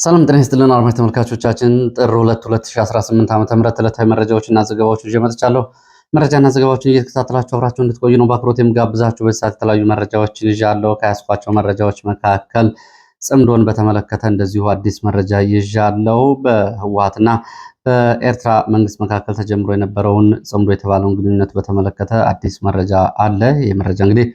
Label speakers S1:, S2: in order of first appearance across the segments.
S1: ሰላም ጤና ይስጥልን አድማጭ ተመልካቾቻችን ጥር 2 2018 ዓ.ም ዕለታዊ መረጃዎችና ዘገባዎችን ይዤ መጥቻለሁ። መረጃና ዘገባዎችን እየተከታተላችሁ አብራችሁ እንድትቆዩ ነው በአክብሮት የምጋብዛችሁ። በሰዓት የተለያዩ መረጃዎችን ይዣለሁ። ከያዝኳቸው መረጃዎች መካከል ጽምዶን በተመለከተ እንደዚሁ አዲስ መረጃ ይዣለሁ። በህወሓትና በኤርትራ መንግስት መካከል ተጀምሮ የነበረውን ጽምዶ የተባለውን ግንኙነት በተመለከተ አዲስ መረጃ አለ። ይህ መረጃ እንግዲህ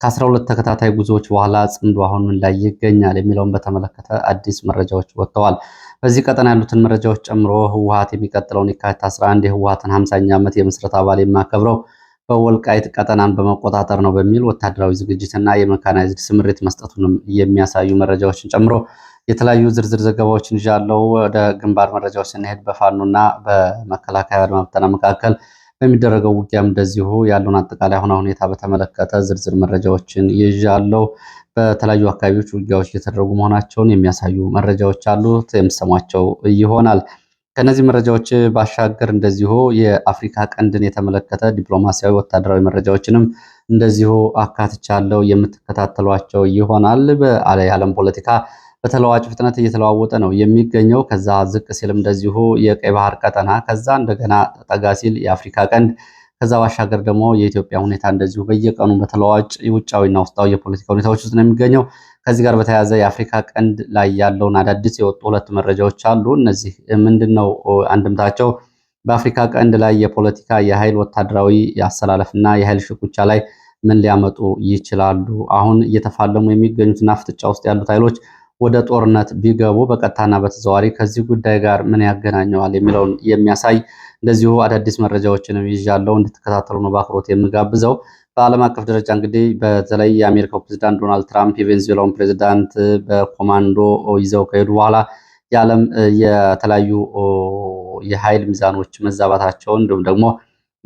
S1: ከ12 ተከታታይ ጉዞዎች በኋላ ጽምዶ አሁን ምን ላይ ይገኛል የሚለውን በተመለከተ አዲስ መረጃዎች ወጥተዋል። በዚህ ቀጠና ያሉትን መረጃዎች ጨምሮ ህወሓት የሚቀጥለውን የካቲት 11 የህወሓትን 50ኛ ዓመት የምስረታ በዓል የማከብረው በወልቃይት ቀጠናን በመቆጣጠር ነው በሚል ወታደራዊ ዝግጅትና የመካናይዝድ ስምሪት መስጠቱንም የሚያሳዩ መረጃዎችን ጨምሮ የተለያዩ ዝርዝር ዘገባዎችን ይዣለሁ። ወደ ግንባር መረጃዎች ስንሄድ በፋኖና በመከላከያ አድማ ብተና መካከል በሚደረገው ውጊያም እንደዚሁ ያለውን አጠቃላይ አሁን ሁኔታ በተመለከተ ዝርዝር መረጃዎችን ይዣለሁ። በተለያዩ አካባቢዎች ውጊያዎች እየተደረጉ መሆናቸውን የሚያሳዩ መረጃዎች አሉ፣ የምሰሟቸው ይሆናል። ከነዚህ መረጃዎች ባሻገር እንደዚሁ የአፍሪካ ቀንድን የተመለከተ ዲፕሎማሲያዊ፣ ወታደራዊ መረጃዎችንም እንደዚሁ አካትቻለሁ፣ የምትከታተሏቸው ይሆናል። የዓለም ፖለቲካ በተለዋጭ ፍጥነት እየተለዋወጠ ነው የሚገኘው። ከዛ ዝቅ ሲልም እንደዚሁ የቀይ ባህር ቀጠና፣ ከዛ እንደገና ጠጋ ሲል የአፍሪካ ቀንድ፣ ከዛ ባሻገር ደግሞ የኢትዮጵያ ሁኔታ እንደዚሁ በየቀኑ በተለዋጭ ውጫዊና ውስጣዊ የፖለቲካ ሁኔታዎች ውስጥ ነው የሚገኘው። ከዚህ ጋር በተያያዘ የአፍሪካ ቀንድ ላይ ያለውን አዳዲስ የወጡ ሁለት መረጃዎች አሉ። እነዚህ ምንድነው አንድምታቸው? በአፍሪካ ቀንድ ላይ የፖለቲካ የኃይል ወታደራዊ አሰላለፍና የኃይል ሽኩቻ ላይ ምን ሊያመጡ ይችላሉ? አሁን እየተፋለሙ የሚገኙትና ፍጥጫ ውስጥ ያሉት ኃይሎች ወደ ጦርነት ቢገቡ በቀጥታና በተዘዋዋሪ ከዚህ ጉዳይ ጋር ምን ያገናኘዋል የሚለውን የሚያሳይ እንደዚሁ አዳዲስ መረጃዎችንም ይዣለሁ። እንድትከታተሉ ነው በአክብሮት የምጋብዘው። በዓለም አቀፍ ደረጃ እንግዲህ በተለይ የአሜሪካው ፕሬዚዳንት ዶናልድ ትራምፕ የቬንዙዌላውን ፕሬዚዳንት በኮማንዶ ይዘው ከሄዱ በኋላ የዓለም የተለያዩ የኃይል ሚዛኖች መዛባታቸውን እንዲሁም ደግሞ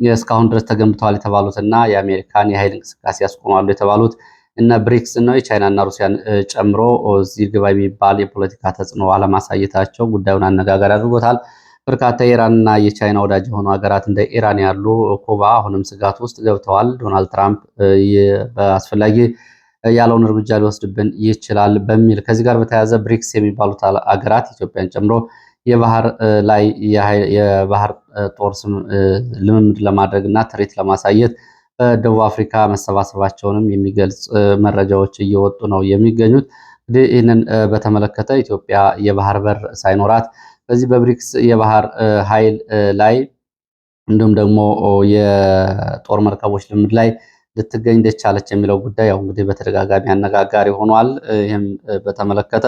S1: እስካሁን ድረስ ተገንብተዋል የተባሉትና የአሜሪካን የኃይል እንቅስቃሴ ያስቆማሉ የተባሉት እነ ብሪክስ ነው የቻይናና ሩሲያን ጨምሮ እዚህ ግባ የሚባል የፖለቲካ ተጽዕኖ አለማሳየታቸው ጉዳዩን አነጋጋሪ አድርጎታል። በርካታ የኢራንና የቻይና ወዳጅ የሆኑ ሀገራት እንደ ኢራን ያሉ ኩባ አሁንም ስጋት ውስጥ ገብተዋል። ዶናልድ ትራምፕ በአስፈላጊ ያለውን እርምጃ ሊወስድብን ይችላል በሚል ከዚህ ጋር በተያያዘ ብሪክስ የሚባሉት ሀገራት ኢትዮጵያን ጨምሮ የባህር ላይ የባህር ጦር ልምምድ ለማድረግ እና ትርኢት ለማሳየት በደቡብ አፍሪካ መሰባሰባቸውንም የሚገልጽ መረጃዎች እየወጡ ነው የሚገኙት። እንግዲህ ይህንን በተመለከተ ኢትዮጵያ የባህር በር ሳይኖራት በዚህ በብሪክስ የባህር ኃይል ላይ እንዲሁም ደግሞ የጦር መርከቦች ልምድ ላይ ልትገኝ እንደቻለች የሚለው ጉዳይ ያው እንግዲህ በተደጋጋሚ አነጋጋሪ ሆኗል። ይህም በተመለከተ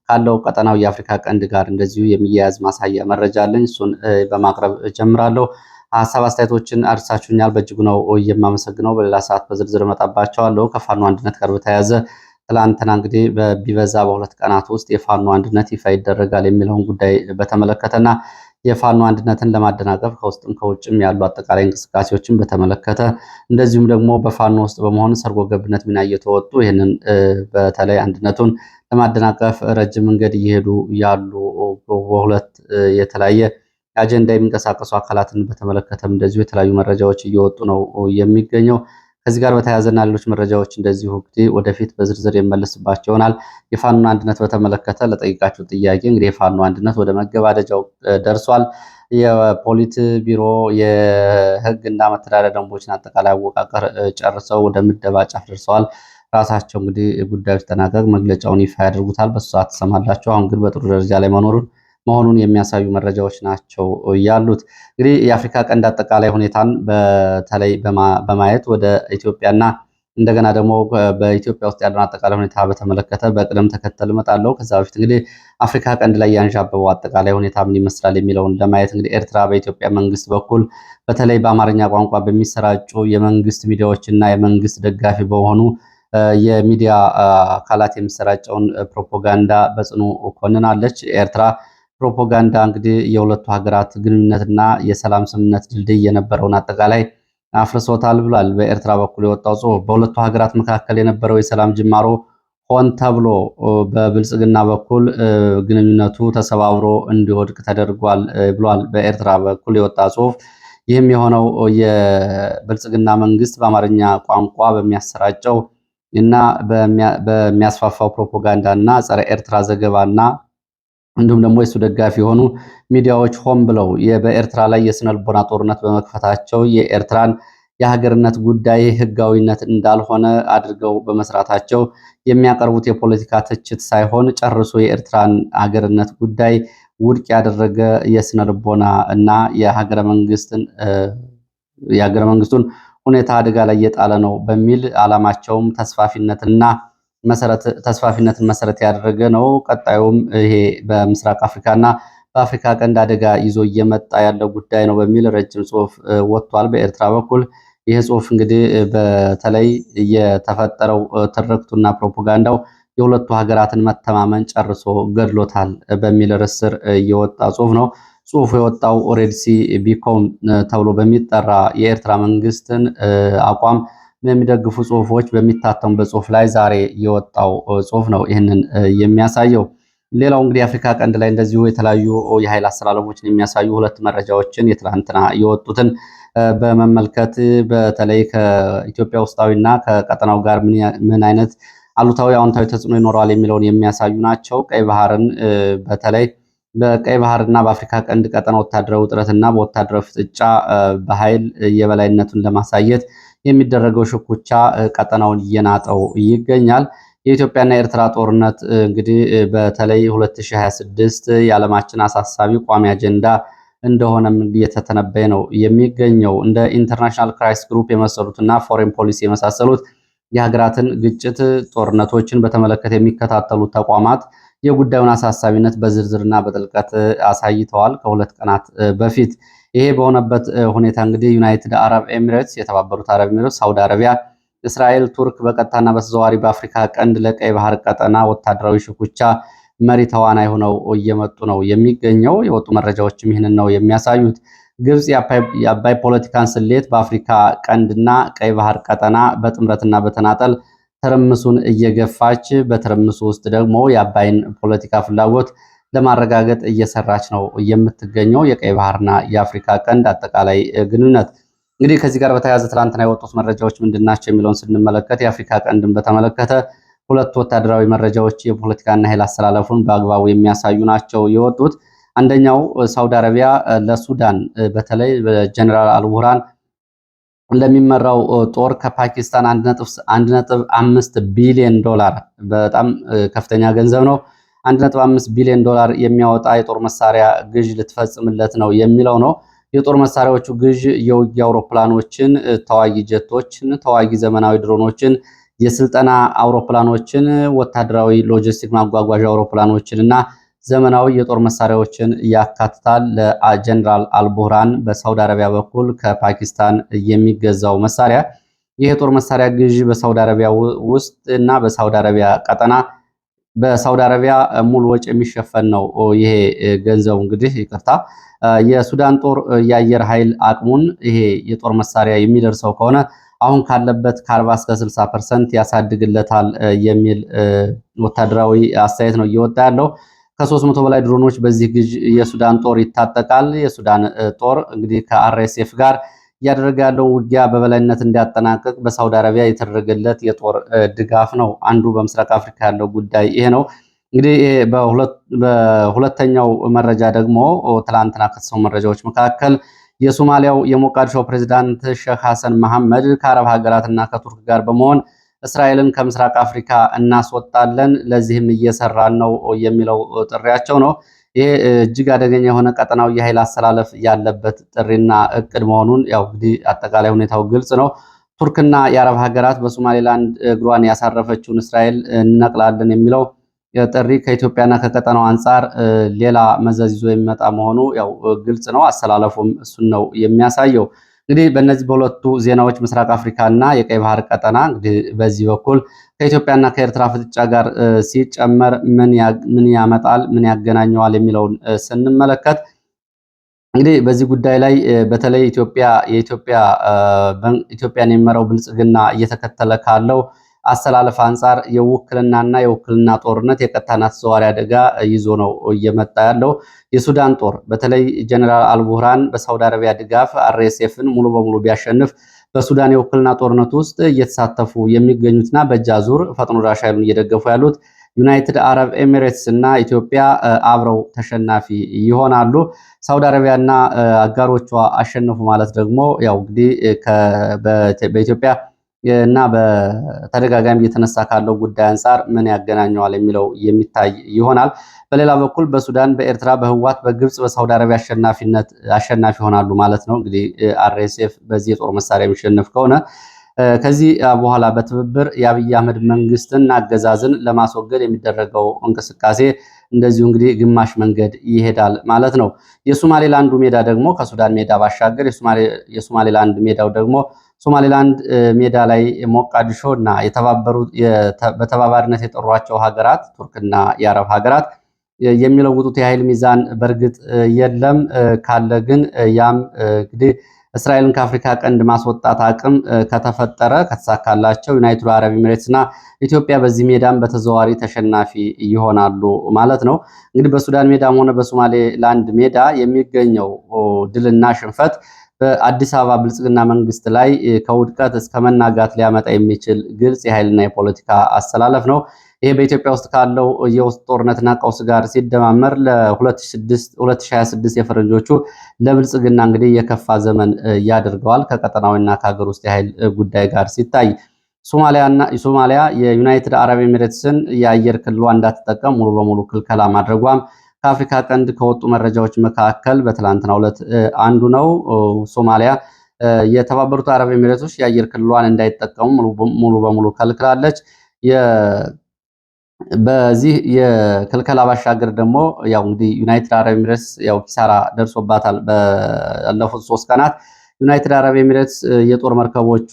S1: ካለው ቀጠናው የአፍሪካ ቀንድ ጋር እንደዚሁ የሚያያዝ ማሳያ መረጃ አለኝ። እሱን በማቅረብ እጀምራለሁ። ሀሳብ አስተያየቶችን አድርሳችሁኛል፣ በእጅጉ ነው የማመሰግነው። በሌላ ሰዓት በዝርዝር እመጣባቸዋለሁ። ከፋኖ አንድነት ጋር በተያያዘ ትላንትና እንግዲህ ቢበዛ በሁለት ቀናት ውስጥ የፋኖ አንድነት ይፋ ይደረጋል የሚለውን ጉዳይ በተመለከተና የፋኖ አንድነትን ለማደናቀፍ ከውስጥም ከውጭም ያሉ አጠቃላይ እንቅስቃሴዎችን በተመለከተ እንደዚሁም ደግሞ በፋኖ ውስጥ በመሆን ሰርጎ ገብነት ሚና እየተወጡ ይህንን በተለይ አንድነቱን ለማደናቀፍ ረጅም መንገድ እየሄዱ ያሉ በሁለት የተለያየ አጀንዳ የሚንቀሳቀሱ አካላትን በተመለከተም እንደዚሁ የተለያዩ መረጃዎች እየወጡ ነው የሚገኘው። ከዚህ ጋር በተያያዘና ሌሎች መረጃዎች እንደዚሁ እንግዲህ ወደፊት በዝርዝር የመለስባቸው ይሆናል። የፋኖ አንድነት በተመለከተ ለጠይቃችሁ ጥያቄ እንግዲህ የፋኖ አንድነት ወደ መገባደጃው ደርሷል። የፖሊት ቢሮ የህግና መተዳደሪያ ደንቦችን አጠቃላይ አወቃቀር ጨርሰው ወደ ምደባ ጫፍ ደርሰዋል። ራሳቸው እንግዲህ ጉዳዮች ተጠናቀቅ መግለጫውን ይፋ ያደርጉታል። በሱ ሰዓት ትሰማላችሁ። አሁን ግን በጥሩ ደረጃ ላይ መሆኑን የሚያሳዩ መረጃዎች ናቸው ያሉት። እንግዲህ የአፍሪካ ቀንድ አጠቃላይ ሁኔታን በተለይ በማየት ወደ ኢትዮጵያና እንደገና ደግሞ በኢትዮጵያ ውስጥ ያለውን አጠቃላይ ሁኔታ በተመለከተ በቅደም ተከተል እመጣለሁ። ከዛ በፊት እንግዲህ አፍሪካ ቀንድ ላይ ያንዣበበው አጠቃላይ ሁኔታ ምን ይመስላል የሚለውን ለማየት እንግዲህ ኤርትራ በኢትዮጵያ መንግስት በኩል በተለይ በአማርኛ ቋንቋ በሚሰራጩ የመንግስት ሚዲያዎች እና የመንግስት ደጋፊ በሆኑ የሚዲያ አካላት የሚሰራጨውን ፕሮፓጋንዳ በጽኑ ኮንናለች። ኤርትራ ፕሮፓጋንዳ እንግዲህ የሁለቱ ሀገራት ግንኙነትና የሰላም ስምምነት ድልድይ የነበረውን አጠቃላይ አፍርሶታል ብሏል። በኤርትራ በኩል የወጣው ጽሑፍ በሁለቱ ሀገራት መካከል የነበረው የሰላም ጅማሮ ሆን ተብሎ በብልጽግና በኩል ግንኙነቱ ተሰባብሮ እንዲወድቅ ተደርጓል ብሏል። በኤርትራ በኩል የወጣ ጽሑፍ ይህም የሆነው የብልጽግና መንግስት በአማርኛ ቋንቋ በሚያሰራጨው እና በሚያስፋፋው ፕሮፓጋንዳ እና ጸረ ኤርትራ ዘገባና እንዲሁም ደግሞ የሱ ደጋፊ የሆኑ ሚዲያዎች ሆን ብለው በኤርትራ ላይ የስነልቦና ጦርነት በመክፈታቸው የኤርትራን የሀገርነት ጉዳይ ህጋዊነት እንዳልሆነ አድርገው በመስራታቸው የሚያቀርቡት የፖለቲካ ትችት ሳይሆን ጨርሶ የኤርትራን ሀገርነት ጉዳይ ውድቅ ያደረገ የስነልቦና እና የሀገረ መንግስቱን ሁኔታ አደጋ ላይ የጣለ ነው በሚል ዓላማቸውም ተስፋፊነትን መሰረት ያደረገ ነው። ቀጣዩም ይሄ በምስራቅ አፍሪካና በአፍሪካ ቀንድ አደጋ ይዞ እየመጣ ያለው ጉዳይ ነው በሚል ረጅም ጽሁፍ ወጥቷል በኤርትራ በኩል። ይህ ጽሁፍ እንግዲህ በተለይ የተፈጠረው ትርክቱና ፕሮፓጋንዳው የሁለቱ ሀገራትን መተማመን ጨርሶ ገድሎታል በሚል ርዕስ ስር የወጣ ጽሁፍ ነው። ጽሁፉ የወጣው ሬድሲ ቢኮም ተብሎ በሚጠራ የኤርትራ መንግስትን አቋም የሚደግፉ ጽሁፎች በሚታተሙበት ጽሁፍ ላይ ዛሬ የወጣው ጽሁፍ ነው ይህንን የሚያሳየው። ሌላው እንግዲህ አፍሪካ ቀንድ ላይ እንደዚሁ የተለያዩ የኃይል አስተላለፎችን የሚያሳዩ ሁለት መረጃዎችን የትላንትና የወጡትን በመመልከት በተለይ ከኢትዮጵያ ውስጣዊና ከቀጠናው ጋር ምን አይነት አሉታዊ አዎንታዊ ተጽዕኖ ይኖረዋል የሚለውን የሚያሳዩ ናቸው። ቀይ ባህርን በተለይ በቀይ ባህርና በአፍሪካ ቀንድ ቀጠና ወታደራዊ ውጥረትና በወታደራዊ ፍጥጫ በኃይል የበላይነቱን ለማሳየት የሚደረገው ሽኩቻ ቀጠናውን እየናጠው ይገኛል። የኢትዮጵያና የኤርትራ ጦርነት እንግዲህ በተለይ 2026 የዓለማችን አሳሳቢ ቋሚ አጀንዳ እንደሆነም እየተተነበየ ነው የሚገኘው። እንደ ኢንተርናሽናል ክራይሲስ ግሩፕ የመሰሉትና ፎሬን ፖሊሲ የመሳሰሉት የሀገራትን ግጭት ጦርነቶችን በተመለከተ የሚከታተሉ ተቋማት የጉዳዩን አሳሳቢነት በዝርዝርና በጥልቀት አሳይተዋል ከሁለት ቀናት በፊት። ይሄ በሆነበት ሁኔታ እንግዲህ ዩናይትድ አረብ ኤሚሬትስ፣ የተባበሩት አረብ ኤሚሬትስ፣ ሳውዲ አረቢያ፣ እስራኤል፣ ቱርክ በቀጥታና በተዘዋዋሪ በአፍሪካ ቀንድ ለቀይ ባህር ቀጠና ወታደራዊ ሽኩቻ መሪ ተዋናይ ሆነው እየመጡ ነው የሚገኘው። የወጡ መረጃዎችም ይህንን ነው የሚያሳዩት። ግብጽ የአባይ ፖለቲካን ስሌት በአፍሪካ ቀንድና ቀይ ባህር ቀጠና በጥምረትና በተናጠል ትርምሱን እየገፋች በትርምሱ ውስጥ ደግሞ የአባይን ፖለቲካ ፍላጎት ለማረጋገጥ እየሰራች ነው የምትገኘው። የቀይ ባህርና የአፍሪካ ቀንድ አጠቃላይ ግንኙነት እንግዲህ ከዚህ ጋር በተያያዘ ትላንትና የወጡት መረጃዎች ምንድናቸው የሚለውን ስንመለከት የአፍሪካ ቀንድን በተመለከተ ሁለት ወታደራዊ መረጃዎች የፖለቲካና ኃይል አስተላለፉን በአግባቡ የሚያሳዩ ናቸው የወጡት። አንደኛው ሳውዲ አረቢያ ለሱዳን በተለይ በጀነራል አልቡርሃን ለሚመራው ጦር ከፓኪስታን 1.5 ቢሊዮን ዶላር በጣም ከፍተኛ ገንዘብ ነው 1.5 ቢሊዮን ዶላር የሚያወጣ የጦር መሳሪያ ግዥ ልትፈጽምለት ነው የሚለው ነው። የጦር መሳሪያዎቹ ግዥ የውጊያ አውሮፕላኖችን፣ ተዋጊ ጀቶችን፣ ተዋጊ ዘመናዊ ድሮኖችን፣ የስልጠና አውሮፕላኖችን፣ ወታደራዊ ሎጂስቲክ ማጓጓዣ አውሮፕላኖችን እና ዘመናዊ የጦር መሳሪያዎችን ያካትታል። ለጀነራል አልቡርሃን በሳውዲ አረቢያ በኩል ከፓኪስታን የሚገዛው መሳሪያ ይህ የጦር መሳሪያ ግዥ በሳውዲ አረቢያ ውስጥ እና በሳውዲ አረቢያ ቀጠና በሳውዲ አረቢያ ሙሉ ወጪ የሚሸፈን ነው። ይሄ ገንዘቡ እንግዲህ ይቅርታ የሱዳን ጦር የአየር ኃይል አቅሙን ይሄ የጦር መሳሪያ የሚደርሰው ከሆነ አሁን ካለበት ከ40 እስከ 60% ያሳድግለታል የሚል ወታደራዊ አስተያየት ነው እየወጣ ያለው። ከ300 በላይ ድሮኖች በዚህ ግዥ የሱዳን ጦር ይታጠቃል። የሱዳን ጦር እንግዲህ ከአርኤስኤፍ ጋር እያደረገ ያለው ውጊያ በበላይነት እንዲያጠናቅቅ በሳውዲ አረቢያ የተደረገለት የጦር ድጋፍ ነው። አንዱ በምስራቅ አፍሪካ ያለው ጉዳይ ይሄ ነው። እንግዲህ በሁለተኛው መረጃ ደግሞ ትላንትና ከተሰሙ መረጃዎች መካከል የሶማሊያው የሞቃዲሾ ፕሬዝዳንት ሼክ ሐሰን መሐመድ ከአረብ ሀገራትና ከቱርክ ጋር በመሆን እስራኤልን ከምስራቅ አፍሪካ እናስወጣለን፣ ለዚህም እየሰራን ነው የሚለው ጥሪያቸው ነው። ይሄ እጅግ አደገኛ የሆነ ቀጠናዊ የኃይል አስተላለፍ ያለበት ጥሪና እቅድ መሆኑን ያው እንግዲህ አጠቃላይ ሁኔታው ግልጽ ነው። ቱርክና የአረብ ሀገራት በሶማሌላንድ እግሯን ያሳረፈችውን እስራኤል እንነቅላለን የሚለው ጥሪ ከኢትዮጵያና ከቀጠናው አንጻር ሌላ መዘዝ ይዞ የሚመጣ መሆኑ ያው ግልጽ ነው። አስተላለፉም እሱን ነው የሚያሳየው። እንግዲህ በእነዚህ በሁለቱ ዜናዎች ምስራቅ አፍሪካና የቀይ ባህር ቀጠና እንግዲህ በዚህ በኩል ከኢትዮጵያና ከኤርትራ ፍጥጫ ጋር ሲጨመር ምን ያመጣል፣ ምን ያገናኘዋል የሚለውን ስንመለከት እንግዲህ በዚህ ጉዳይ ላይ በተለይ ኢትዮጵያን የሚመራው ብልጽግና እየተከተለ ካለው አስተላለፍ አንጻር የውክልናና የውክልና ጦርነት የቀጥታና ተዘዋዋሪ አደጋ ይዞ ነው እየመጣ ያለው። የሱዳን ጦር በተለይ ጀነራል አልቡርሃን በሳውዲ አረቢያ ድጋፍ አርኤስኤፍን ሙሉ በሙሉ ቢያሸንፍ በሱዳን የውክልና ጦርነት ውስጥ እየተሳተፉ የሚገኙትና በእጅ አዙር ፈጥኖ ደራሽ ኃይሉን እየደገፉ ያሉት ዩናይትድ አረብ ኤሚሬትስ እና ኢትዮጵያ አብረው ተሸናፊ ይሆናሉ። ሳውዲ አረቢያና አጋሮቿ አሸነፉ ማለት ደግሞ ያው እንግዲህ በኢትዮጵያ እና በተደጋጋሚ እየተነሳ ካለው ጉዳይ አንጻር ምን ያገናኘዋል የሚለው የሚታይ ይሆናል። በሌላ በኩል በሱዳን፣ በኤርትራ፣ በህዋት፣ በግብጽ፣ በሳውዲ አረቢያ አሸናፊ ይሆናሉ ማለት ነው። እንግዲህ አርኤስኤፍ በዚህ የጦር መሳሪያ የሚሸነፍ ከሆነ ከዚህ በኋላ በትብብር የአብይ አህመድ መንግስትን አገዛዝን ለማስወገድ የሚደረገው እንቅስቃሴ እንደዚሁ እንግዲህ ግማሽ መንገድ ይሄዳል ማለት ነው። የሶማሌላንዱ ሜዳ ደግሞ ከሱዳን ሜዳ ባሻገር የሶማሌላንድ ሜዳው ደግሞ ሶማሌላንድ ሜዳ ላይ ሞቃዲሾ እና በተባባሪነት የጠሯቸው ሀገራት ቱርክና የአረብ ሀገራት የሚለውጡት የኃይል ሚዛን በእርግጥ የለም። ካለ ግን ያም እንግዲህ እስራኤልን ከአፍሪካ ቀንድ ማስወጣት አቅም ከተፈጠረ ከተሳካላቸው ዩናይትድ አረብ ኤሚሬትስ እና ኢትዮጵያ በዚህ ሜዳም በተዘዋዋሪ ተሸናፊ ይሆናሉ ማለት ነው። እንግዲህ በሱዳን ሜዳም ሆነ በሶማሌላንድ ሜዳ የሚገኘው ድልና ሽንፈት በአዲስ አበባ ብልጽግና መንግስት ላይ ከውድቀት እስከ መናጋት ሊያመጣ የሚችል ግልጽ የኃይልና የፖለቲካ አሰላለፍ ነው። ይሄ በኢትዮጵያ ውስጥ ካለው የውስጥ ጦርነትና ቀውስ ጋር ሲደማመር ለ2026 የፈረንጆቹ ለብልጽግና እንግዲህ የከፋ ዘመን ያደርገዋል። ከቀጠናዊና ከሀገር ውስጥ የኃይል ጉዳይ ጋር ሲታይ ሶማሊያ የዩናይትድ አረብ ኤሚሬትስን የአየር ክልሏ እንዳትጠቀም ሙሉ በሙሉ ክልከላ ማድረጓም ከአፍሪካ ቀንድ ከወጡ መረጃዎች መካከል በትላንትናው ዕለት አንዱ ነው። ሶማሊያ የተባበሩት አረብ ኤሚሬቶች የአየር ክልሏን እንዳይጠቀሙ ሙሉ በሙሉ ከልክላለች። በዚህ የክልከላ ባሻገር ደግሞ ያው እንግዲህ ዩናይትድ አረብ ኤሚሬትስ ያው ኪሳራ ደርሶባታል። ባለፉት 3 ቀናት ዩናይትድ አረብ ኤሚሬትስ የጦር መርከቦቿ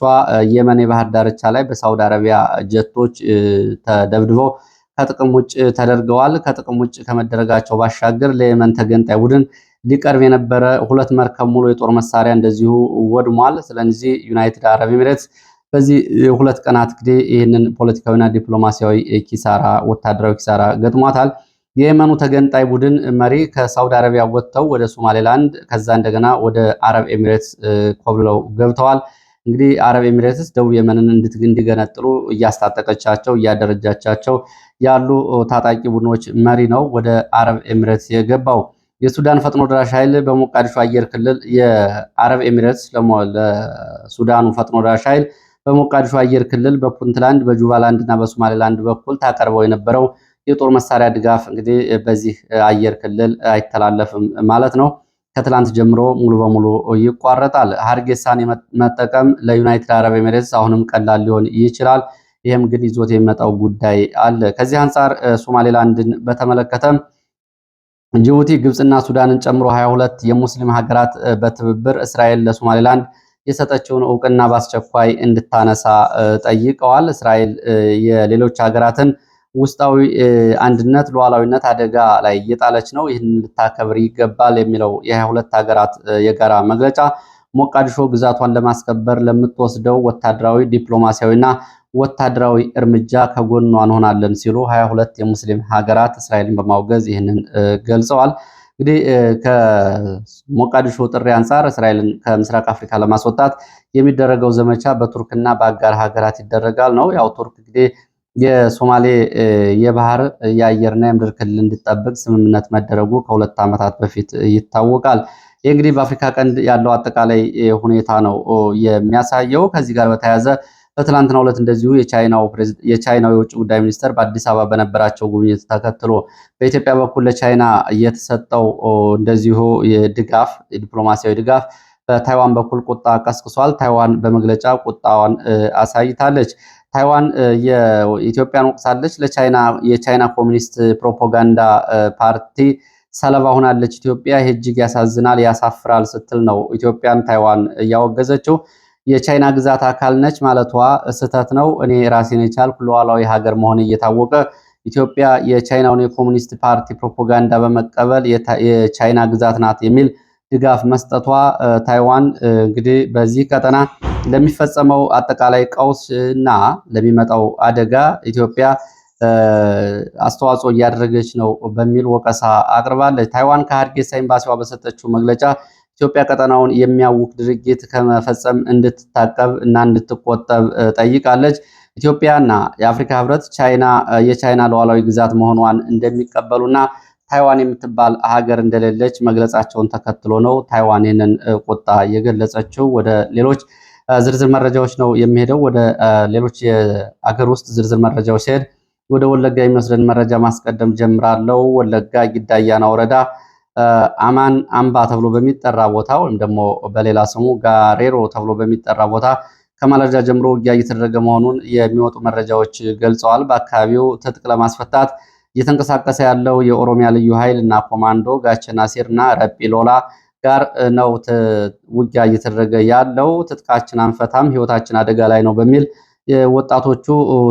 S1: የመን የባህር ዳርቻ ላይ በሳውዲ አረቢያ ጀቶች ተደብድበው ከጥቅም ውጭ ተደርገዋል። ከጥቅም ውጭ ከመደረጋቸው ባሻገር ለየመን ተገንጣይ ቡድን ሊቀርብ የነበረ 2 መርከብ ሙሉ የጦር መሳሪያ እንደዚሁ ወድሟል። ስለዚህ ዩናይትድ አረብ ኤሚሬትስ በዚህ 2 ቀናት እንግዲህ ይህንን ፖለቲካዊና ዲፕሎማሲያዊ ኪሳራ፣ ወታደራዊ ኪሳራ ገጥሟታል። የየመኑ ተገንጣይ ቡድን መሪ ከሳውዲ አረቢያ ወጥተው ወደ ሶማሌላንድ ከዛ እንደገና ወደ አረብ ኤሚሬትስ ኮብልለው ገብተዋል። እንግዲህ አረብ ኤሚሬትስ ደቡብ የመንን እንዲገነጥሉ እያስታጠቀቻቸው እያደረጃቻቸው ያሉ ታጣቂ ቡድኖች መሪ ነው ወደ አረብ ኤሚሬትስ የገባው። የሱዳን ፈጥኖ ደራሽ ኃይል በሞቃዲሾ አየር ክልል የአረብ ኤሚሬትስ ለሱዳኑ ፈጥኖ ደራሽ ኃይል በሞቃዲሾ አየር ክልል በፑንትላንድ በጁባላንድ እና በሶማሌላንድ በኩል ታቀርበው የነበረው የጦር መሳሪያ ድጋፍ እንግዲህ በዚህ አየር ክልል አይተላለፍም ማለት ነው። ከትላንት ጀምሮ ሙሉ በሙሉ ይቋረጣል። ሀርጌሳን መጠቀም ለዩናይትድ አረብ ኤሚሬትስ አሁንም ቀላል ሊሆን ይችላል። ይህም ግን ይዞት የሚመጣው ጉዳይ አለ። ከዚህ አንጻር ሶማሌላንድን በተመለከተ ጅቡቲ፣ ግብፅና ሱዳንን ጨምሮ 22 የሙስሊም ሀገራት በትብብር እስራኤል ለሶማሌላንድ የሰጠችውን እውቅና በአስቸኳይ እንድታነሳ ጠይቀዋል። እስራኤል የሌሎች ሀገራትን ውስጣዊ አንድነት፣ ሉዓላዊነት አደጋ ላይ እየጣለች ነው፣ ይህን ልታከብር ይገባል የሚለው የ22 ሀገራት የጋራ መግለጫ ሞቃዲሾ ግዛቷን ለማስከበር ለምትወስደው ወታደራዊ፣ ዲፕሎማሲያዊና ወታደራዊ እርምጃ ከጎኗ እንሆናለን ሲሉ 22 የሙስሊም ሀገራት እስራኤልን በማውገዝ ይህንን ገልጸዋል። እንግዲህ ከሞቃዲሾ ጥሪ አንጻር እስራኤልን ከምስራቅ አፍሪካ ለማስወጣት የሚደረገው ዘመቻ በቱርክና በአጋር ሀገራት ይደረጋል ነው። ያው ቱርክ እንግዲህ የሶማሌ የባህር የአየርና የምድር ክልል እንዲጠበቅ ስምምነት መደረጉ ከ2 ዓመታት በፊት ይታወቃል። ይህ እንግዲህ በአፍሪካ ቀንድ ያለው አጠቃላይ ሁኔታ ነው የሚያሳየው። ከዚህ ጋር በተያያዘ በትላንትናው ዕለት እንደዚሁ የቻይናው የውጭ ጉዳይ ሚኒስተር በአዲስ አበባ በነበራቸው ጉብኝት ተከትሎ በኢትዮጵያ በኩል ለቻይና የተሰጠው እንደዚሁ ድጋፍ፣ የዲፕሎማሲያዊ ድጋፍ በታይዋን በኩል ቁጣ ቀስቅሷል። ታይዋን በመግለጫ ቁጣዋን አሳይታለች። ታይዋን የኢትዮጵያን ወቅሳለች። የቻይና ኮሚኒስት ፕሮፓጋንዳ ፓርቲ ሰለባ ሆናለች ኢትዮጵያ፣ ይህ እጅግ ያሳዝናል፣ ያሳፍራል ስትል ነው ኢትዮጵያን ታይዋን እያወገዘችው። የቻይና ግዛት አካል ነች ማለቷ ስህተት ነው። እኔ ራሴን የቻልኩ ሉዓላዊ ሀገር መሆን እየታወቀ ኢትዮጵያ የቻይናውን የኮሚኒስት ፓርቲ ፕሮፓጋንዳ በመቀበል የቻይና ግዛት ናት የሚል ድጋፍ መስጠቷ ታይዋን እንግዲህ በዚህ ቀጠና ለሚፈጸመው አጠቃላይ ቀውስ እና ለሚመጣው አደጋ ኢትዮጵያ አስተዋጽኦ እያደረገች ነው በሚል ወቀሳ አቅርባለች። ታይዋን ከሀርጌሳ ኤምባሲዋ በሰጠችው መግለጫ ኢትዮጵያ ቀጠናውን የሚያውክ ድርጊት ከመፈጸም እንድትታቀብ እና እንድትቆጠብ ጠይቃለች። ኢትዮጵያና የአፍሪካ ህብረት የቻይና ሉዓላዊ ግዛት መሆኗን እንደሚቀበሉና ታይዋን የምትባል ሀገር እንደሌለች መግለጻቸውን ተከትሎ ነው ታይዋን ይህንን ቁጣ የገለጸችው። ወደ ሌሎች ዝርዝር መረጃዎች ነው የሚሄደው። ወደ ሌሎች የአገር ውስጥ ዝርዝር መረጃዎች ሲሄድ ወደ ወለጋ የሚወስደን መረጃ ማስቀደም ጀምራለሁ። ወለጋ ጊዳ አያና ወረዳ አማን አምባ ተብሎ በሚጠራ ቦታ ወይም ደግሞ በሌላ ስሙ ጋሬሮ ተብሎ በሚጠራ ቦታ ከማለዳ ጀምሮ ውጊያ እየተደረገ መሆኑን የሚወጡ መረጃዎች ገልጸዋል። በአካባቢው ትጥቅ ለማስፈታት እየተንቀሳቀሰ ያለው የኦሮሚያ ልዩ ኃይል እና ኮማንዶ ጋቸና ሲርና ረጲ ሎላ ጋር ነው ውጊያ እየተደረገ ያለው። ትጥቃችን አንፈታም፣ ህይወታችን አደጋ ላይ ነው በሚል ወጣቶቹ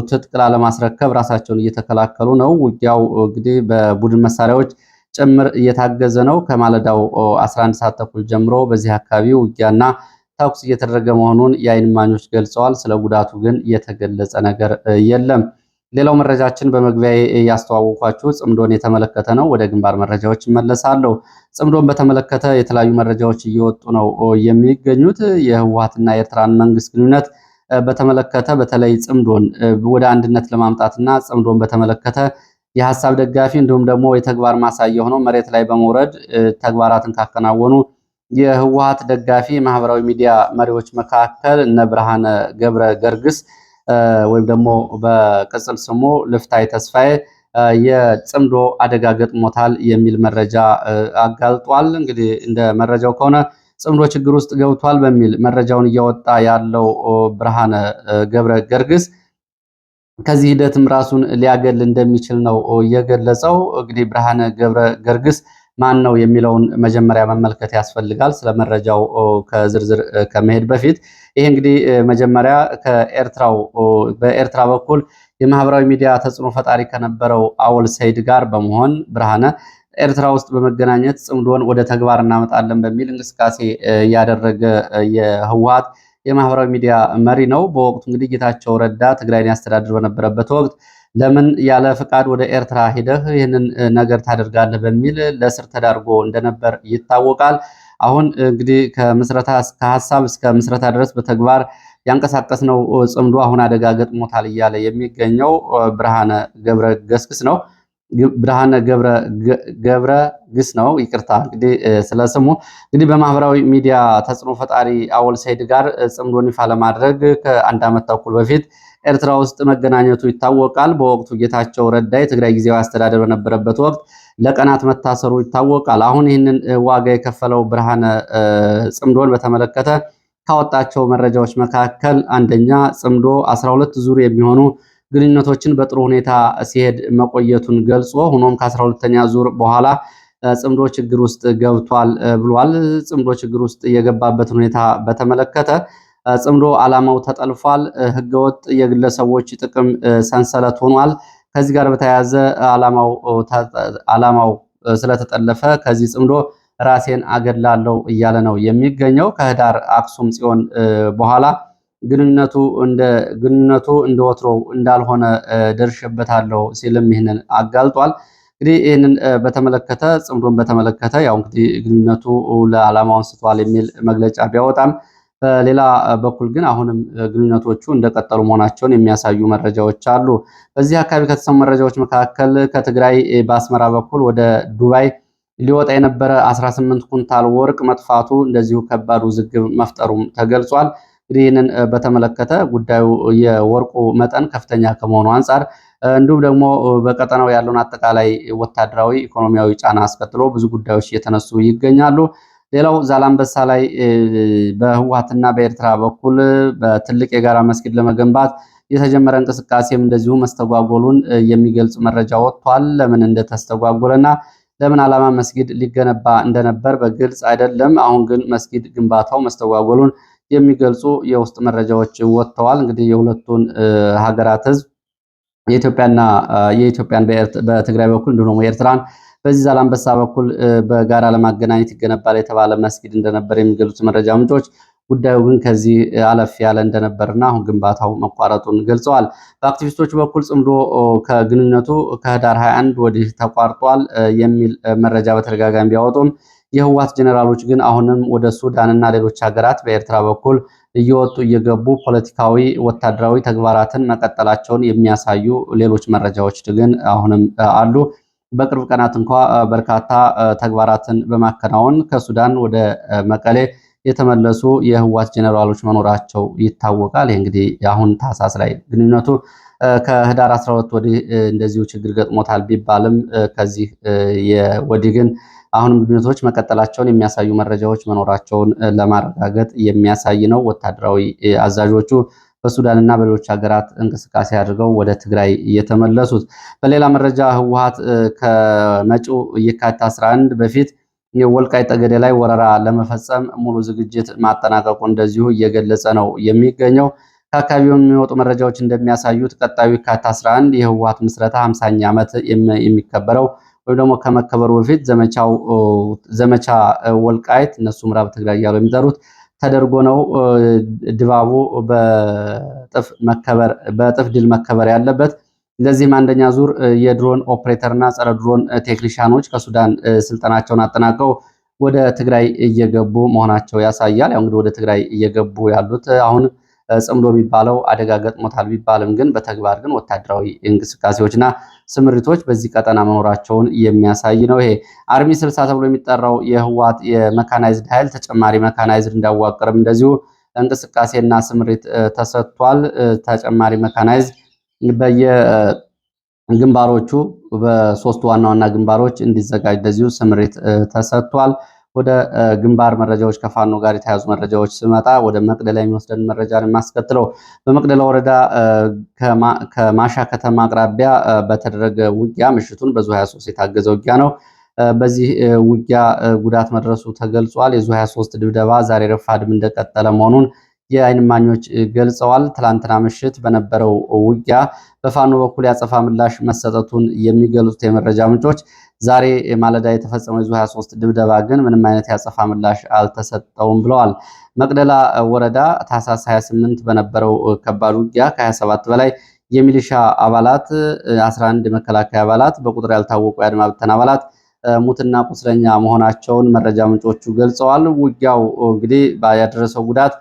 S1: ትጥቅ ላለማስረከብ ራሳቸውን እየተከላከሉ ነው። ውጊያው እንግዲህ በቡድን መሳሪያዎች ጭምር እየታገዘ ነው። ከማለዳው 11 ሰዓት ተኩል ጀምሮ በዚህ አካባቢ ውጊያና ተኩስ እየተደረገ መሆኑን የዓይን እማኞች ገልጸዋል። ስለ ጉዳቱ ግን የተገለጸ ነገር የለም። ሌላው መረጃችን በመግቢያ ያስተዋወቅኳችሁ ጽምዶን የተመለከተ ነው። ወደ ግንባር መረጃዎች እመለሳለሁ። ጽምዶን በተመለከተ የተለያዩ መረጃዎች እየወጡ ነው የሚገኙት። የህወሓትና የኤርትራን መንግስት ግንኙነት በተመለከተ በተለይ ጽምዶን ወደ አንድነት ለማምጣትና ጽምዶን በተመለከተ የሐሳብ ደጋፊ እንዲሁም ደግሞ የተግባር ማሳያ ሆነው መሬት ላይ በመውረድ ተግባራትን ካከናወኑ የህወሓት ደጋፊ ማህበራዊ ሚዲያ መሪዎች መካከል እነ ብርሃነ ገብረ ገርግስ ወይም ደግሞ በቅጽል ስሙ ልፍታይ ተስፋዬ የጽምዶ አደጋ ገጥሞታል የሚል መረጃ አጋልጧል። እንግዲህ እንደ መረጃው ከሆነ ጽምዶ ችግር ውስጥ ገብቷል በሚል መረጃውን እያወጣ ያለው ብርሃነ ገብረ ገርግስ ከዚህ ሂደትም ራሱን ሊያገል እንደሚችል ነው የገለጸው። እንግዲህ ብርሃነ ገብረ ገርግስ ማን ነው የሚለውን መጀመሪያ መመልከት ያስፈልጋል። ስለ መረጃው ከዝርዝር ከመሄድ በፊት ይሄ እንግዲህ መጀመሪያ በኤርትራ በኩል የማህበራዊ ሚዲያ ተጽዕኖ ፈጣሪ ከነበረው አወል ሰይድ ጋር በመሆን ብርሃነ ኤርትራ ውስጥ በመገናኘት ጽምዶን ወደ ተግባር እናመጣለን በሚል እንቅስቃሴ ያደረገ የህወሓት የማህበራዊ ሚዲያ መሪ ነው። በወቅቱ እንግዲህ ጌታቸው ረዳ ትግራይን ያስተዳድር በነበረበት ወቅት ለምን ያለ ፍቃድ ወደ ኤርትራ ሂደህ ይህንን ነገር ታደርጋለህ በሚል ለእስር ተዳርጎ እንደነበር ይታወቃል። አሁን እንግዲህ ከሀሳብ እስከ ምስረታ ድረስ በተግባር ያንቀሳቀስነው ጽምዶ አሁን አደጋ ገጥሞታል እያለ የሚገኘው ብርሃነ ገብረ ገስግስ ነው። ብርሃነ ገብረ ግስ ነው። ይቅርታ እንግዲህ ስለስሙ እንግዲህ በማህበራዊ ሚዲያ ተጽዕኖ ፈጣሪ አወል ሰይድ ጋር ጽምዶን ይፋ ለማድረግ ከአንድ ዓመት ተኩል በፊት ኤርትራ ውስጥ መገናኘቱ ይታወቃል። በወቅቱ ጌታቸው ረዳ የትግራይ ጊዜያዊ አስተዳደር በነበረበት ወቅት ለቀናት መታሰሩ ይታወቃል። አሁን ይህንን ዋጋ የከፈለው ብርሃነ ጽምዶን በተመለከተ ካወጣቸው መረጃዎች መካከል አንደኛ ጽምዶ 12 ዙር የሚሆኑ ግንኙነቶችን በጥሩ ሁኔታ ሲሄድ መቆየቱን ገልጾ ሆኖም ከ12ኛ ዙር በኋላ ጽምዶ ችግር ውስጥ ገብቷል ብሏል። ጽምዶ ችግር ውስጥ የገባበትን ሁኔታ በተመለከተ ጽምዶ ዓላማው ተጠልፏል፣ ህገወጥ የግለሰቦች ጥቅም ሰንሰለት ሆኗል። ከዚህ ጋር በተያያዘ ዓላማው ስለተጠለፈ ከዚህ ጽምዶ ራሴን አገድላለሁ እያለ ነው የሚገኘው። ከህዳር አክሱም ጽዮን በኋላ ግንኙነቱ እንደ ወትሮው እንዳልሆነ ደርሼበታለሁ ሲልም ይህንን አጋልጧል። እንግዲህ ይህንን በተመለከተ ጽምዶን በተመለከተ ያው እንግዲህ ግንኙነቱ ለዓላማውን ስቷል የሚል መግለጫ ቢያወጣም በሌላ በኩል ግን አሁንም ግንኙነቶቹ እንደቀጠሉ መሆናቸውን የሚያሳዩ መረጃዎች አሉ። በዚህ አካባቢ ከተሰሙ መረጃዎች መካከል ከትግራይ በአስመራ በኩል ወደ ዱባይ ሊወጣ የነበረ 18 ኩንታል ወርቅ መጥፋቱ እንደዚሁ ከባድ ውዝግብ መፍጠሩም ተገልጿል። እንግዲህ ይህንን በተመለከተ ጉዳዩ የወርቁ መጠን ከፍተኛ ከመሆኑ አንጻር እንዲሁም ደግሞ በቀጠናው ያለውን አጠቃላይ ወታደራዊ ኢኮኖሚያዊ ጫና አስከትሎ ብዙ ጉዳዮች እየተነሱ ይገኛሉ። ሌላው ዛላምበሳ ላይ በህወሓትና በኤርትራ በኩል በትልቅ የጋራ መስጊድ ለመገንባት የተጀመረ እንቅስቃሴም እንደዚሁ መስተጓጎሉን የሚገልጽ መረጃ ወጥቷል። ለምን እንደተስተጓጎለና ለምን ዓላማ መስጊድ ሊገነባ እንደነበር በግልጽ አይደለም። አሁን ግን መስጊድ ግንባታው መስተጓጎሉን የሚገልጹ የውስጥ መረጃዎች ወጥተዋል። እንግዲህ የሁለቱን ሀገራት ህዝብ የኢትዮጵያን በትግራይ በኩል እንዲሁም ደግሞ የኤርትራን በዚህ ዛላምበሳ በኩል በጋራ ለማገናኘት ይገነባል የተባለ መስጊድ እንደነበር የሚገልጹ መረጃ ምንጮች ጉዳዩ ግን ከዚህ አለፍ ያለ እንደነበርና አሁን ግንባታው መቋረጡን ገልጸዋል። በአክቲቪስቶቹ በኩል ጽምዶ ከግንኙነቱ ከህዳር 21 ወዲህ ተቋርጧል የሚል መረጃ በተደጋጋሚ ቢያወጡም የህወሓት ጀኔራሎች ግን አሁንም ወደ ሱዳን እና ሌሎች ሀገራት በኤርትራ በኩል እየወጡ እየገቡ ፖለቲካዊ፣ ወታደራዊ ተግባራትን መቀጠላቸውን የሚያሳዩ ሌሎች መረጃዎች ግን አሁንም አሉ። በቅርብ ቀናት እንኳ በርካታ ተግባራትን በማከናወን ከሱዳን ወደ መቀሌ የተመለሱ የህወሓት ጀኔራሎች መኖራቸው ይታወቃል። ይህ እንግዲህ አሁን ታህሳስ ላይ ግንኙነቱ ከህዳር 12 ወዲህ እንደዚሁ ችግር ገጥሞታል ቢባልም ከዚህ ወዲህ ግን አሁንም ግንኙነቶች መቀጠላቸውን የሚያሳዩ መረጃዎች መኖራቸውን ለማረጋገጥ የሚያሳይ ነው። ወታደራዊ አዛዦቹ በሱዳንና በሌሎች ሀገራት እንቅስቃሴ አድርገው ወደ ትግራይ እየተመለሱት። በሌላ መረጃ ህወሓት ከመጪው የካቲት 11 በፊት የወልቃይት ጠገዴ ላይ ወረራ ለመፈጸም ሙሉ ዝግጅት ማጠናቀቁ እንደዚሁ እየገለጸ ነው የሚገኘው። ከአካባቢው የሚወጡ መረጃዎች እንደሚያሳዩት ቀጣዩ የካቲት 11 የህወሓት ምስረታ 50ኛ ዓመት የሚከበረው ወይም ደግሞ ከመከበሩ በፊት ዘመቻ ወልቃይት እነሱ ምዕራብ ትግራይ እያሉ የሚጠሩት ተደርጎ ነው። ድባቡ በእጥፍ ድል መከበር ያለበት። ለዚህም አንደኛ ዙር የድሮን ኦፕሬተርና ጸረ ድሮን ቴክኒሻኖች ከሱዳን ስልጠናቸውን አጠናቀው ወደ ትግራይ እየገቡ መሆናቸው ያሳያል። ያው እንግዲህ ወደ ትግራይ እየገቡ ያሉት አሁን ጽምዶ የሚባለው አደጋ ገጥሞታል ቢባልም ግን በተግባር ግን ወታደራዊ እንቅስቃሴዎችና ስምሪቶች በዚህ ቀጠና መኖራቸውን የሚያሳይ ነው። ይሄ አርሚ 60 ተብሎ የሚጠራው የህወሓት የመካናይዝድ ኃይል ተጨማሪ መካናይዝድ እንዳዋቀርም እንደዚሁ እንቅስቃሴና ስምሪት ተሰጥቷል። ተጨማሪ መካናይዝድ በየግንባሮቹ በሶስት ዋና ዋና ግንባሮች እንዲዘጋጅ እንደዚሁ ስምሪት ተሰጥቷል። ወደ ግንባር መረጃዎች ከፋኖ ጋር የተያዙ መረጃዎች ስመጣ ወደ መቅደላ የሚወስደን መረጃ ነው የማስከትለው። በመቅደላ ወረዳ ከማሻ ከተማ አቅራቢያ በተደረገ ውጊያ ምሽቱን በዙ 23 የታገዘ ውጊያ ነው። በዚህ ውጊያ ጉዳት መድረሱ ተገልጿል። የዙ 23 ድብደባ ዛሬ ረፋድም እንደቀጠለ መሆኑን የዓይን እማኞች ገልጸዋል። ትላንትና ምሽት በነበረው ውጊያ በፋኖ በኩል ያጸፋ ምላሽ መሰጠቱን የሚገልጹት የመረጃ ምንጮች ዛሬ ማለዳ የተፈጸመው የዙ 23 ድብደባ ግን ምንም አይነት ያጸፋ ምላሽ አልተሰጠውም ብለዋል። መቅደላ ወረዳ ታህሳስ 28 በነበረው ከባድ ውጊያ ከ27 በላይ የሚሊሻ አባላት፣ 11 የመከላከያ አባላት፣ በቁጥር ያልታወቁ የአድማ ብተና አባላት ሙትና ቁስለኛ መሆናቸውን መረጃ ምንጮቹ ገልጸዋል። ውጊያው እንግዲህ ያደረሰው ጉዳት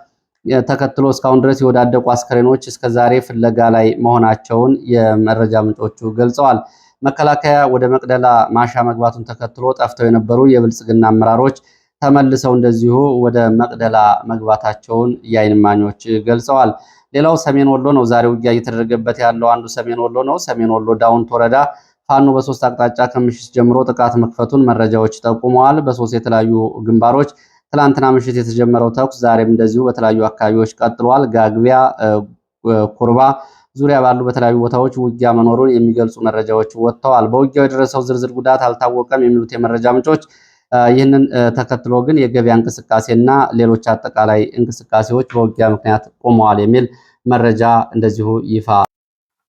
S1: ተከትሎ እስካሁን ድረስ የወዳደቁ አስከሬኖች እስከዛሬ ፍለጋ ላይ መሆናቸውን የመረጃ ምንጮቹ ገልጸዋል። መከላከያ ወደ መቅደላ ማሻ መግባቱን ተከትሎ ጠፍተው የነበሩ የብልጽግና አመራሮች ተመልሰው እንደዚሁ ወደ መቅደላ መግባታቸውን የዓይን እማኞች ገልጸዋል። ሌላው ሰሜን ወሎ ነው። ዛሬ ውጊያ እየተደረገበት ያለው አንዱ ሰሜን ወሎ ነው። ሰሜን ወሎ ዳውንት ወረዳ ፋኖ በሶስት አቅጣጫ ከምሽት ጀምሮ ጥቃት መክፈቱን መረጃዎች ጠቁመዋል። በሶስት የተለያዩ ግንባሮች ትላንትና ምሽት የተጀመረው ተኩስ ዛሬም እንደዚሁ በተለያዩ አካባቢዎች ቀጥሏል። ጋግቢያ፣ ኩርባ ዙሪያ ባሉ በተለያዩ ቦታዎች ውጊያ መኖሩን የሚገልጹ መረጃዎች ወጥተዋል። በውጊያው የደረሰው ዝርዝር ጉዳት አልታወቀም የሚሉት የመረጃ ምንጮች ይህንን ተከትሎ ግን የገበያ እንቅስቃሴና ሌሎች አጠቃላይ እንቅስቃሴዎች በውጊያ ምክንያት ቆመዋል የሚል መረጃ እንደዚሁ ይፋ።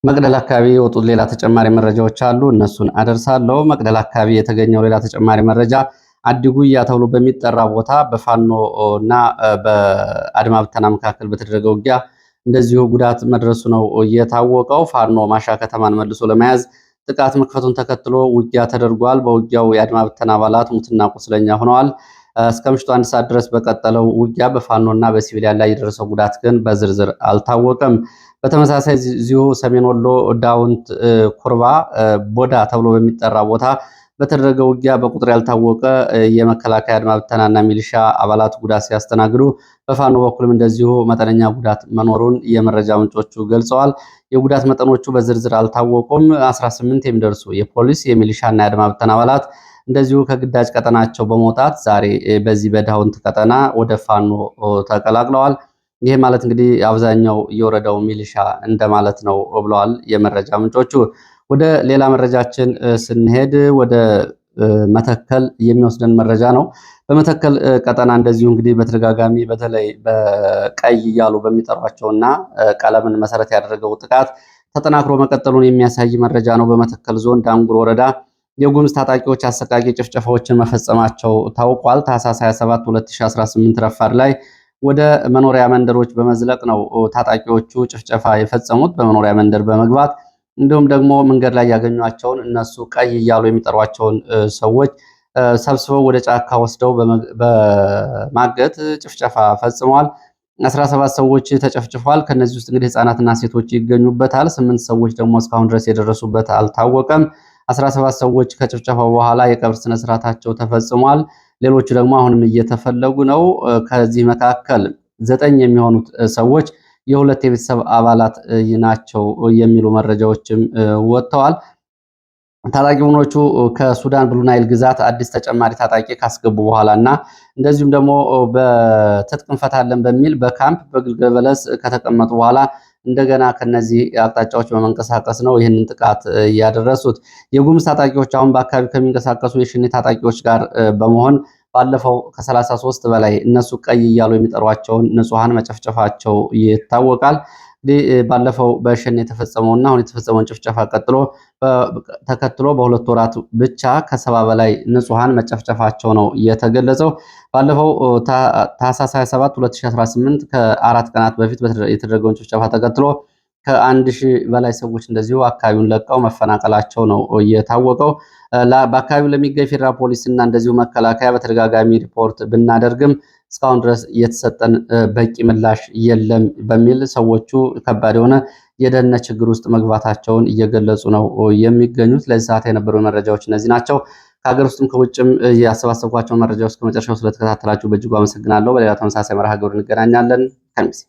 S1: መቅደላ አካባቢ የወጡት ሌላ ተጨማሪ መረጃዎች አሉ፣ እነሱን አደርሳለሁ። መቅደላ አካባቢ የተገኘው ሌላ ተጨማሪ መረጃ አዲጉያ ተብሎ በሚጠራ ቦታ በፋኖ እና በአድማ ብተና መካከል በተደረገ ውጊያ እንደዚሁ ጉዳት መድረሱ ነው የታወቀው። ፋኖ ማሻ ከተማን መልሶ ለመያዝ ጥቃት መክፈቱን ተከትሎ ውጊያ ተደርጓል። በውጊያው የአድማ ብተና አባላት ሙትና ቁስለኛ ሆነዋል። እስከ ምሽቱ 1 ሰዓት ድረስ በቀጠለው ውጊያ በፋኖና በሲቪሊያን ላይ የደረሰው ጉዳት ግን በዝርዝር አልታወቀም። በተመሳሳይ እዚሁ ሰሜን ወሎ ዳውንት ኩርባ ቦዳ ተብሎ በሚጠራ ቦታ በተደረገ ውጊያ በቁጥር ያልታወቀ የመከላከያ አድማ ብተናና ሚሊሻ አባላት ጉዳት ሲያስተናግዱ በፋኖ በኩልም እንደዚሁ መጠነኛ ጉዳት መኖሩን የመረጃ ምንጮቹ ገልጸዋል። የጉዳት መጠኖቹ በዝርዝር አልታወቁም። 18 የሚደርሱ የፖሊስ የሚሊሻና የአድማ ብተና አባላት እንደዚሁ ከግዳጅ ቀጠናቸው በመውጣት ዛሬ በዚህ በዳውንት ቀጠና ወደ ፋኖ ተቀላቅለዋል። ይሄ ማለት እንግዲህ አብዛኛው የወረዳው ሚሊሻ እንደማለት ነው ብለዋል የመረጃ ምንጮቹ። ወደ ሌላ መረጃችን ስንሄድ ወደ መተከል የሚወስደን መረጃ ነው። በመተከል ቀጠና እንደዚሁ እንግዲህ በተደጋጋሚ በተለይ በቀይ እያሉ በሚጠሯቸውና ቀለምን መሰረት ያደረገው ጥቃት ተጠናክሮ መቀጠሉን የሚያሳይ መረጃ ነው። በመተከል ዞን ዳንጉር ወረዳ የጉምዝ ታጣቂዎች አሰቃቂ ጭፍጨፋዎችን መፈጸማቸው ታውቋል። ታህሳስ 27 2018 ረፋድ ላይ ወደ መኖሪያ መንደሮች በመዝለቅ ነው ታጣቂዎቹ ጭፍጨፋ የፈጸሙት። በመኖሪያ መንደር በመግባት እንዲሁም ደግሞ መንገድ ላይ ያገኟቸውን እነሱ ቀይ እያሉ የሚጠሯቸውን ሰዎች ሰብስበው ወደ ጫካ ወስደው በማገት ጭፍጨፋ ፈጽመዋል። 17 ሰዎች ተጨፍጭፏል። ከነዚህ ውስጥ እንግዲህ ህፃናትና ሴቶች ይገኙበታል። 8 ሰዎች ደግሞ እስካሁን ድረስ የደረሱበት አልታወቀም። 17 ሰዎች ከጭፍጨፋው በኋላ የቀብር ስነ ስርዓታቸው ተፈጽሟል። ሌሎቹ ደግሞ አሁንም እየተፈለጉ ነው። ከዚህ መካከል 9 የሚሆኑት ሰዎች የሁለት የቤተሰብ አባላት ናቸው የሚሉ መረጃዎችም ወጥተዋል። ታጣቂ ቡድኖቹ ከሱዳን ብሉ ናይል ግዛት አዲስ ተጨማሪ ታጣቂ ካስገቡ በኋላ እና እንደዚሁም ደግሞ በትጥቅ እንፈታለን በሚል በካምፕ በግልገል በለስ ከተቀመጡ በኋላ እንደገና ከነዚህ አቅጣጫዎች በመንቀሳቀስ ነው ይህንን ጥቃት ያደረሱት። የጉምዝ ታጣቂዎች አሁን በአካባቢ ከሚንቀሳቀሱ የሽኔ ታጣቂዎች ጋር በመሆን ባለፈው ከ33 በላይ እነሱ ቀይ እያሉ የሚጠሯቸውን ንጹሐን መጨፍጨፋቸው ይታወቃል። ባለፈው በሸኔ የተፈጸመውና አሁን የተፈጸመውን ጭፍጨፋ ተከትሎ በሁለት ወራት ብቻ ከ70 በላይ ንጹሐን መጨፍጨፋቸው ነው የተገለጸው። ባለፈው ታህሳስ 27 2018 ከ4 ቀናት በፊት የተደረገውን ጭፍጨፋ ተከትሎ ከ1000 በላይ ሰዎች እንደዚሁ አካባቢውን ለቀው መፈናቀላቸው ነው የታወቀው። በአካባቢው ለሚገኝ ፌዴራል ፖሊስ እና እንደዚሁ መከላከያ በተደጋጋሚ ሪፖርት ብናደርግም እስካሁን ድረስ የተሰጠን በቂ ምላሽ የለም በሚል ሰዎቹ ከባድ የሆነ የደህንነት ችግር ውስጥ መግባታቸውን እየገለጹ ነው የሚገኙት። ለዚህ ሰዓት የነበሩ መረጃዎች እነዚህ ናቸው። ከሀገር ውስጥም ከውጭም ያሰባሰብኳቸው መረጃዎች ከመጨረሻው ስለተከታተላችሁ በእጅጉ አመሰግናለሁ። በሌላ ተመሳሳይ መርሃ ግብር እንገናኛለን። ከሚሴ